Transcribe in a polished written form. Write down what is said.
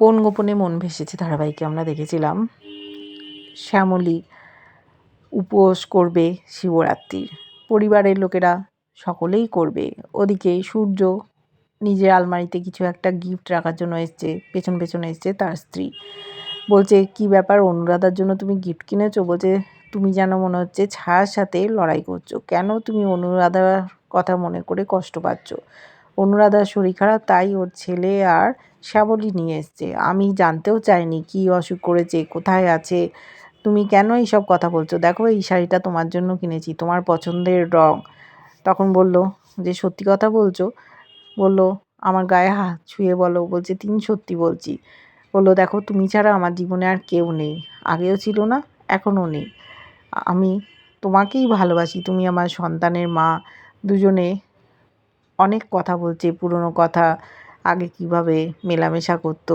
কোন গোপনে মন ভেসেছে ধারাবাহিকে আমরা দেখেছিলাম শ্যামলী উপোস করবে শিবরাত্রির, পরিবারের লোকেরা সকলেই করবে। ওদিকে সূর্য নিজের আলমারিতে কিছু একটা গিফট রাখার জন্য এসছে, পেছনে এসছে তার স্ত্রী। বলছে, কি ব্যাপার, অনুরাধার জন্য তুমি গিফট কিনেছো? বলছে, তুমি যেন মনে হচ্ছে ছায়ার সাথে লড়াই করছো। কেন তুমি অনুরাধার কথা মনে করে কষ্ট পাচ্ছ? অনুরাধার শরীর খারাপ, তাই ওর ছেলে আর শ্যামলী নিয়ে এসছে। আমি জানতেও চাইনি কি অসুখ করেছে, কোথায় আছে। তুমি কেন এইসব কথা বলছো? দেখো, এই শাড়িটা তোমার জন্য কিনেছি, তোমার পছন্দের রং। তখন বলল যে, সত্যি কথা বলছো? বলল, আমার গায়ে হাত ছুঁয়ে বলো। বলছে, তিনি সত্যি বলছি। বললো, দেখো, তুমি ছাড়া আমার জীবনে আর কেউ নেই, আগেও ছিল না, এখনও নেই। আমি তোমাকেই ভালোবাসি, তুমি আমার সন্তানের মা। দুজনে অনেক কথা বলছে, পুরনো কথা, আগে কিভাবে মেলামেশা করতো।